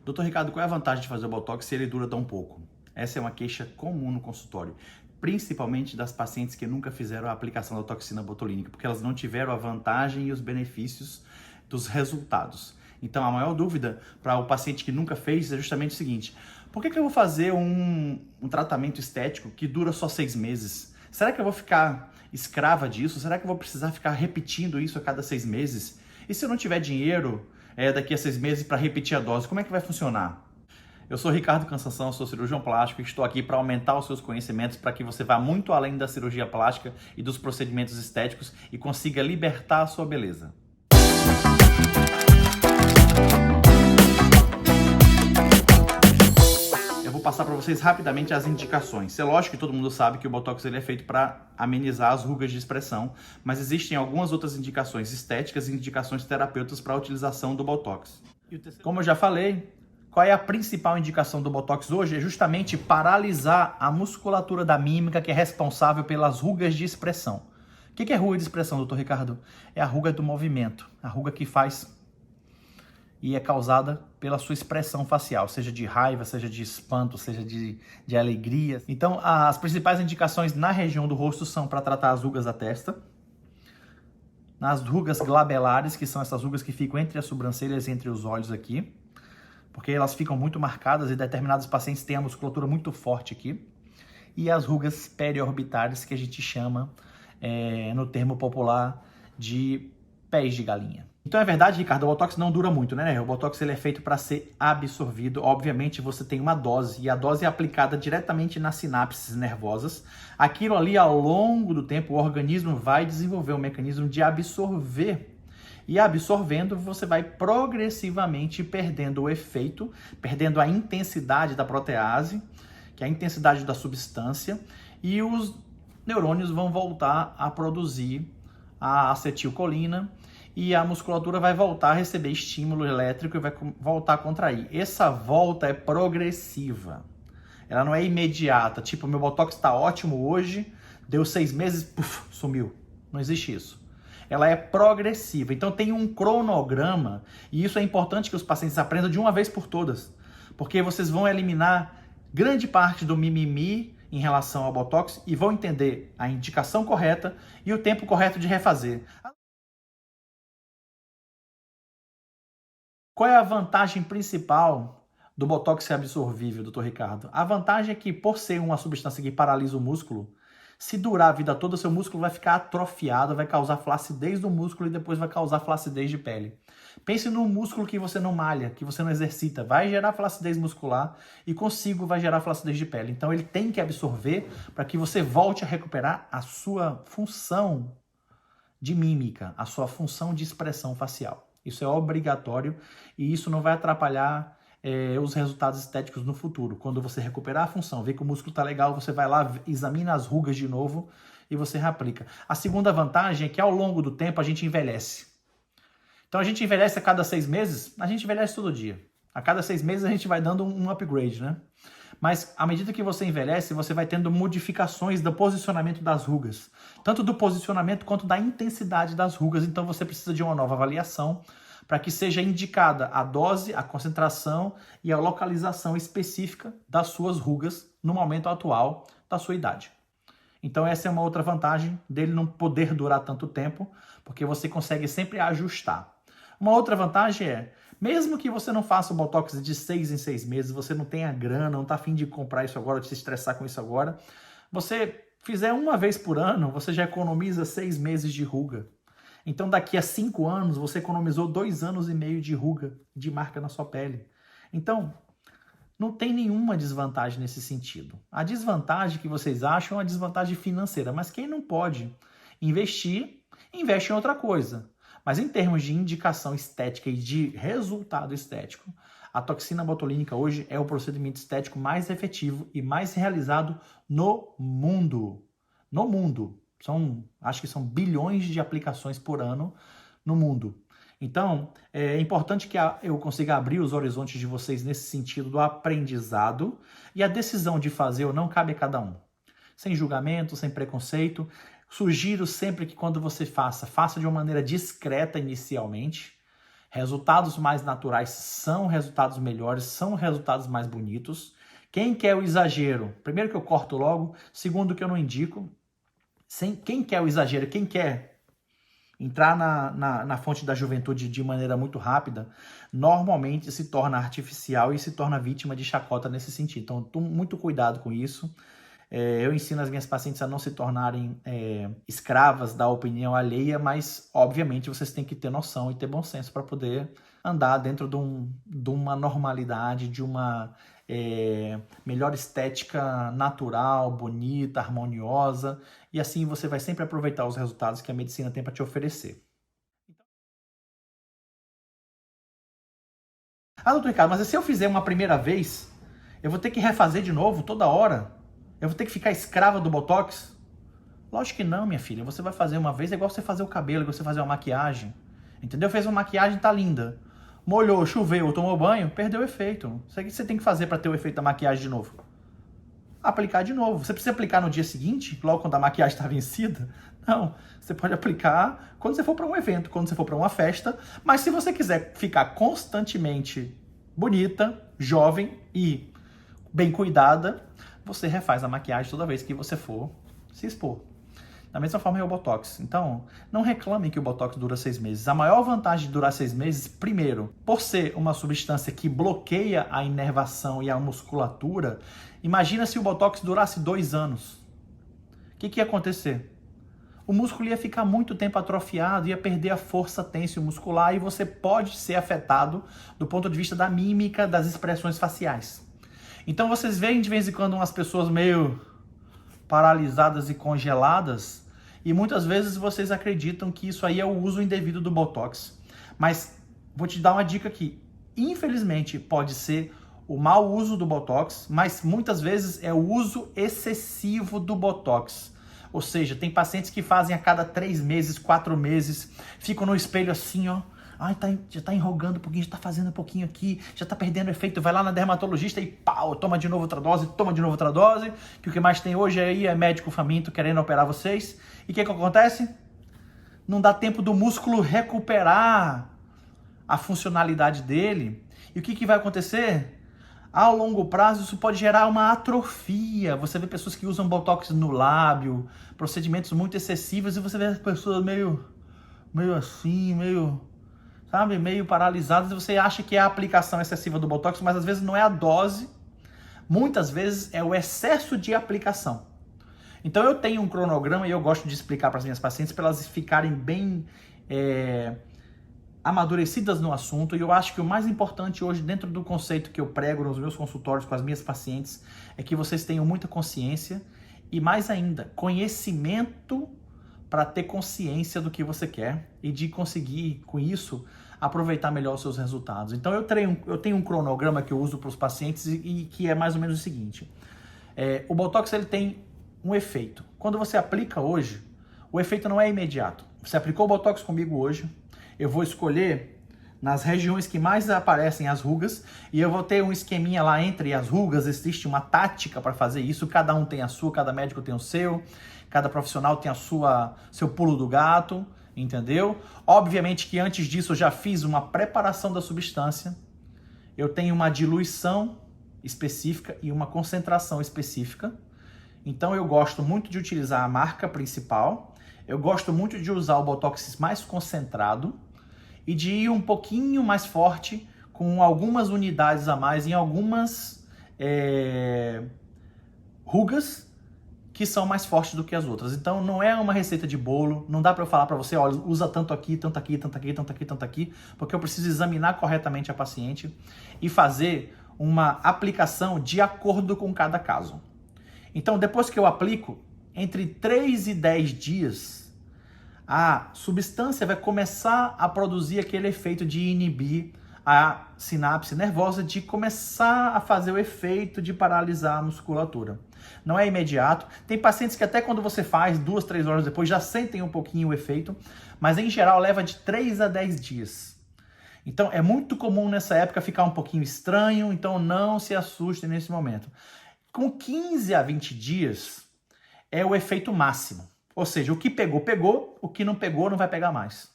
Doutor Ricardo, qual é a vantagem de fazer o Botox se ele dura tão pouco? Essa é uma queixa comum no consultório, principalmente das pacientes que nunca fizeram a aplicação da toxina botulínica, porque elas não tiveram a vantagem e os benefícios dos resultados. Então, a maior dúvida para o paciente que nunca fez é justamente o seguinte: por que eu vou fazer um tratamento estético que dura só 6 meses? Será que eu vou ficar escrava disso? Será que eu vou precisar ficar repetindo isso a cada 6 meses? E se eu não tiver dinheiro daqui a 6 meses para repetir a dose, como é que vai funcionar? Eu sou Ricardo Cansanção, sou cirurgião plástico e estou aqui para aumentar os seus conhecimentos para que você vá muito além da cirurgia plástica e dos procedimentos estéticos e consiga libertar a sua beleza. Eu vou passar para vocês rapidamente as indicações. É lógico que todo mundo sabe que o Botox ele é feito para amenizar as rugas de expressão, mas existem algumas outras indicações estéticas e indicações terapêuticas para a utilização do Botox. Como eu já falei, qual é a principal indicação do Botox hoje? É justamente paralisar a musculatura da mímica que é responsável pelas rugas de expressão. O que é ruga de expressão, doutor Ricardo? É a ruga do movimento, a ruga que faz e é causada pela sua expressão facial, seja de raiva, seja de espanto, seja de alegria. Então, as principais indicações na região do rosto são para tratar as rugas da testa, nas rugas glabelares, que são essas rugas que ficam entre as sobrancelhas e entre os olhos aqui, porque elas ficam muito marcadas e determinados pacientes têm a musculatura muito forte aqui. E as rugas periorbitárias, que a gente chama, no termo popular, de pés de galinha. Então é verdade, Ricardo, o Botox não dura muito, né? O Botox ele é feito para ser absorvido. Obviamente você tem uma dose e a dose é aplicada diretamente nas sinapses nervosas. Aquilo ali, ao longo do tempo, o organismo vai desenvolver um mecanismo de absorver. E absorvendo, você vai progressivamente perdendo o efeito, perdendo a intensidade da protease, que é a intensidade da substância, e os neurônios vão voltar a produzir a acetilcolina e a musculatura vai voltar a receber estímulo elétrico e vai voltar a contrair. Essa volta é progressiva. Ela não é imediata, tipo, meu Botox está ótimo hoje, deu 6 meses, puf, sumiu. Não existe isso. Ela é progressiva. Então tem um cronograma, e isso é importante que os pacientes aprendam de uma vez por todas, porque vocês vão eliminar grande parte do mimimi em relação ao Botox e vão entender a indicação correta e o tempo correto de refazer. Qual é a vantagem principal do Botox ser absorvível, doutor Ricardo? A vantagem é que, por ser uma substância que paralisa o músculo, se durar a vida toda, seu músculo vai ficar atrofiado, vai causar flacidez do músculo e depois vai causar flacidez de pele. Pense no músculo que você não malha, que você não exercita. Vai gerar flacidez muscular e consigo vai gerar flacidez de pele. Então ele tem que absorver para que você volte a recuperar a sua função de mímica, a sua função de expressão facial. Isso é obrigatório e isso não vai atrapalhar os resultados estéticos no futuro. Quando você recuperar a função, vê que o músculo está legal, você vai lá, examina as rugas de novo e você reaplica. A segunda vantagem é que ao longo do tempo a gente envelhece. Então a gente envelhece a cada 6 meses, a gente envelhece todo dia. A cada 6 meses a gente vai dando um upgrade, né? Mas à medida que você envelhece, você vai tendo modificações do posicionamento das rugas. Tanto do posicionamento quanto da intensidade das rugas. Então você precisa de uma nova avaliação para que seja indicada a dose, a concentração e a localização específica das suas rugas no momento atual da sua idade. Então essa é uma outra vantagem dele não poder durar tanto tempo, porque você consegue sempre ajustar. Uma outra vantagem é, mesmo que você não faça o Botox de 6 em 6 meses, você não tenha grana, não está afim de comprar isso agora, de se estressar com isso agora, você fizer uma vez por ano, você já economiza 6 meses de ruga. Então daqui a 5 anos, você economizou 2 anos e meio de ruga, de marca na sua pele. Então, não tem nenhuma desvantagem nesse sentido. A desvantagem que vocês acham é uma desvantagem financeira, mas quem não pode investir, investe em outra coisa. Mas em termos de indicação estética e de resultado estético, a toxina botulínica hoje é o procedimento estético mais efetivo e mais realizado no mundo. No mundo. Acho que são bilhões de aplicações por ano no mundo. Então, é importante que eu consiga abrir os horizontes de vocês nesse sentido do aprendizado, e a decisão de fazer ou não cabe a cada um. Sem julgamento, sem preconceito. Sugiro sempre que quando você faça de uma maneira discreta inicialmente, Resultados mais naturais são resultados melhores, são resultados mais bonitos. Quem quer o exagero? Primeiro que eu corto logo, segundo que eu não indico. Quem quer o exagero? Quem quer entrar na fonte da juventude de maneira muito rápida, normalmente se torna artificial e se torna vítima de chacota nesse sentido. Então, tome muito cuidado com isso. Eu ensino as minhas pacientes a não se tornarem escravas da opinião alheia, mas, obviamente, vocês têm que ter noção e ter bom senso para poder andar dentro de uma normalidade, de uma melhor estética natural, bonita, harmoniosa, e assim você vai sempre aproveitar os resultados que a medicina tem para te oferecer. Ah, doutor Ricardo, mas se eu fizer uma primeira vez, eu vou ter que refazer de novo toda hora? Eu vou ter que ficar escrava do Botox? Lógico que não, minha filha. Você vai fazer uma vez, é igual você fazer o cabelo, igual você fazer uma maquiagem. Entendeu? Fez uma maquiagem, tá linda. Molhou, choveu, tomou banho, perdeu o efeito. Isso que você tem que fazer para ter o efeito da maquiagem de novo? Aplicar de novo. Você precisa aplicar no dia seguinte, logo quando a maquiagem está vencida? Não. Você pode aplicar quando você for para um evento, quando você for para uma festa. Mas se você quiser ficar constantemente bonita, jovem e bem cuidada, você refaz a maquiagem toda vez que você for se expor. Da mesma forma é o Botox. Então, não reclamem que o Botox dura 6 meses. A maior vantagem de durar 6 meses, primeiro, por ser uma substância que bloqueia a inervação e a musculatura, imagina se o Botox durasse 2 anos. O que ia acontecer? O músculo ia ficar muito tempo atrofiado, ia perder a força tênsio muscular e você pode ser afetado do ponto de vista da mímica, das expressões faciais. Então vocês veem de vez em quando umas pessoas meio paralisadas e congeladas, e muitas vezes vocês acreditam que isso aí é o uso indevido do Botox. Mas vou te dar uma dica aqui. Infelizmente pode ser o mau uso do Botox, mas muitas vezes é o uso excessivo do Botox. Ou seja, tem pacientes que fazem a cada 3 meses, 4 meses, ficam no espelho assim, ó. Ai, já tá enrugando um pouquinho, já tá fazendo um pouquinho aqui, já tá perdendo efeito, vai lá na dermatologista e pau, toma de novo outra dose, toma de novo outra dose, que o que mais tem hoje aí é médico faminto querendo operar vocês. E o que acontece? Não dá tempo do músculo recuperar a funcionalidade dele. E o que vai acontecer? Ao longo prazo, isso pode gerar uma atrofia. Você vê pessoas que usam Botox no lábio, procedimentos muito excessivos, e você vê as pessoas meio assim, sabe, meio paralisadas, e você acha que é a aplicação excessiva do Botox, mas às vezes não é a dose, muitas vezes é o excesso de aplicação. Então eu tenho um cronograma e eu gosto de explicar para as minhas pacientes para elas ficarem bem amadurecidas no assunto, e eu acho que o mais importante hoje, dentro do conceito que eu prego nos meus consultórios com as minhas pacientes, é que vocês tenham muita consciência e, mais ainda, conhecimento para ter consciência do que você quer e de conseguir, com isso, aproveitar melhor os seus resultados. Então eu tenho um cronograma que eu uso para os pacientes e que é mais ou menos o seguinte. O Botox ele tem um efeito. Quando você aplica hoje, o efeito não é imediato. Você aplicou o Botox comigo hoje, eu vou escolher nas regiões que mais aparecem as rugas e eu vou ter um esqueminha lá entre as rugas, existe uma tática para fazer isso, cada um tem a sua, cada médico tem o seu, cada profissional tem seu pulo do gato, entendeu? Obviamente que antes disso eu já fiz uma preparação da substância, eu tenho uma diluição específica e uma concentração específica, então eu gosto muito de utilizar a marca principal, eu gosto muito de usar o Botox mais concentrado e de ir um pouquinho mais forte com algumas unidades a mais em algumas rugas que são mais fortes do que as outras. Então não é uma receita de bolo, não dá para eu falar para você, olha, usa tanto aqui, tanto aqui, tanto aqui, tanto aqui, tanto aqui, porque eu preciso examinar corretamente a paciente e fazer uma aplicação de acordo com cada caso. Então depois que eu aplico, entre 3 e 10 dias, a substância vai começar a produzir aquele efeito de inibir a sinapse nervosa, de começar a fazer o efeito de paralisar a musculatura. Não é imediato. Tem pacientes que até quando você faz, 2, 3 horas depois, já sentem um pouquinho o efeito, mas em geral leva de 3 a 10 dias. Então é muito comum nessa época ficar um pouquinho estranho, então não se assustem nesse momento. Com 15 a 20 dias é o efeito máximo. Ou seja, o que pegou, pegou, o que não pegou, não vai pegar mais.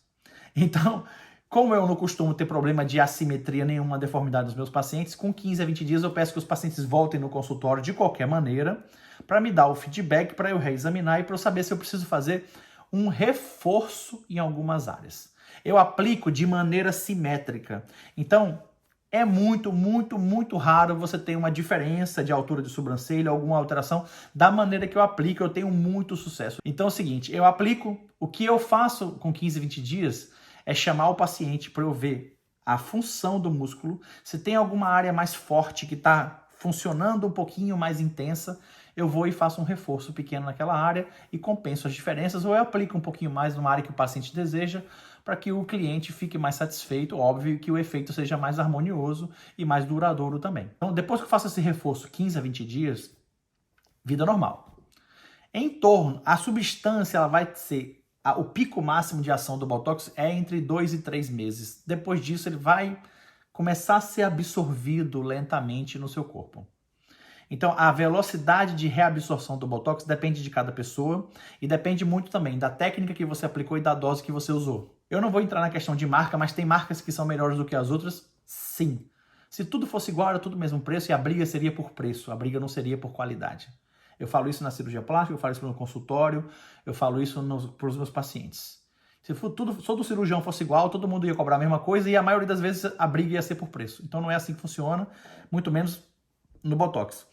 Então, Como eu não costumo ter problema de assimetria nenhuma, deformidade dos meus pacientes, com 15 a 20 dias eu peço que os pacientes voltem no consultório de qualquer maneira para me dar o feedback, para eu reexaminar e para eu saber se eu preciso fazer um reforço em algumas áreas. Eu aplico de maneira simétrica. Então, é muito, muito, muito raro você ter uma diferença de altura de sobrancelha, alguma alteração da maneira que eu aplico. Eu tenho muito sucesso. Então é o seguinte, eu aplico, o que eu faço com 15, 20 dias é chamar o paciente para eu ver a função do músculo, se tem alguma área mais forte que está funcionando um pouquinho mais intensa, eu vou e faço um reforço pequeno naquela área e compenso as diferenças, ou eu aplico um pouquinho mais numa área que o paciente deseja, para que o cliente fique mais satisfeito, óbvio, que o efeito seja mais harmonioso e mais duradouro também. Então, depois que eu faço esse reforço 15 a 20 dias, vida normal. Em torno, a substância ela vai ser, o pico máximo de ação do Botox é entre 2 e 3 meses. Depois disso, ele vai começar a ser absorvido lentamente no seu corpo. Então, a velocidade de reabsorção do Botox depende de cada pessoa e depende muito também da técnica que você aplicou e da dose que você usou. Eu não vou entrar na questão de marca, mas tem marcas que são melhores do que as outras? Sim. Se tudo fosse igual, era tudo o mesmo preço e a briga seria por preço, a briga não seria por qualidade. Eu falo isso na cirurgia plástica, eu falo isso no consultório, eu falo isso para os meus pacientes. Se todo cirurgião fosse igual, todo mundo ia cobrar a mesma coisa e a maioria das vezes a briga ia ser por preço. Então não é assim que funciona, muito menos no Botox.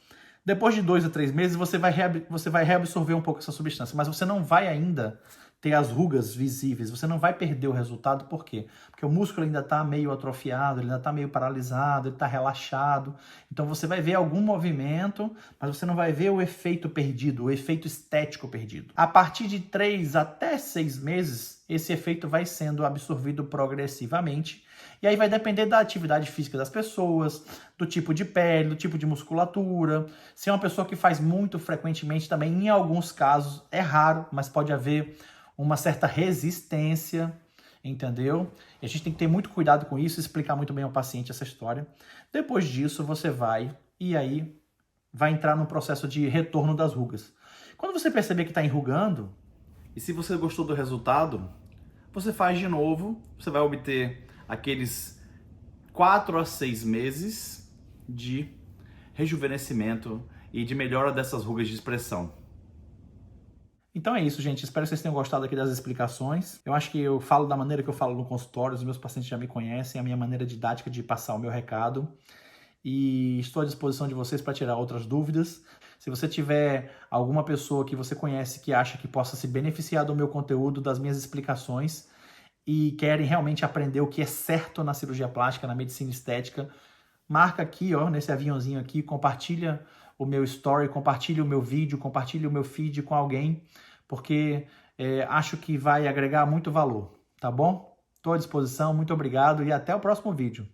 Depois de 2 a 3 meses, você vai reabsorver um pouco essa substância, mas você não vai ainda ter as rugas visíveis, você não vai perder o resultado, por quê? Porque o músculo ainda está meio atrofiado, ele ainda está meio paralisado, ele está relaxado, então você vai ver algum movimento, mas você não vai ver o efeito perdido, o efeito estético perdido. A partir de 3 até 6 meses, esse efeito vai sendo absorvido progressivamente, e aí vai depender da atividade física das pessoas, do tipo de pele, do tipo de musculatura. Se é uma pessoa que faz muito frequentemente também, em alguns casos, é raro, mas pode haver uma certa resistência, entendeu? E a gente tem que ter muito cuidado com isso, explicar muito bem ao paciente essa história. Depois disso, você vai entrar no processo de retorno das rugas. Quando você perceber que está enrugando, e se você gostou do resultado, você faz de novo, você vai obter aqueles 4 a 6 meses de rejuvenescimento e de melhora dessas rugas de expressão. Então é isso, gente. Espero que vocês tenham gostado aqui das explicações. Eu acho que eu falo da maneira que eu falo no consultório, os meus pacientes já me conhecem, a minha maneira didática de passar o meu recado. E estou à disposição de vocês para tirar outras dúvidas. Se você tiver alguma pessoa que você conhece que acha que possa se beneficiar do meu conteúdo, das minhas explicações, e querem realmente aprender o que é certo na cirurgia plástica, na medicina estética, marca aqui, ó, nesse aviãozinho aqui, compartilha o meu story, compartilha o meu vídeo, compartilha o meu feed com alguém, porque acho que vai agregar muito valor, tá bom? Estou à disposição, muito obrigado e até o próximo vídeo.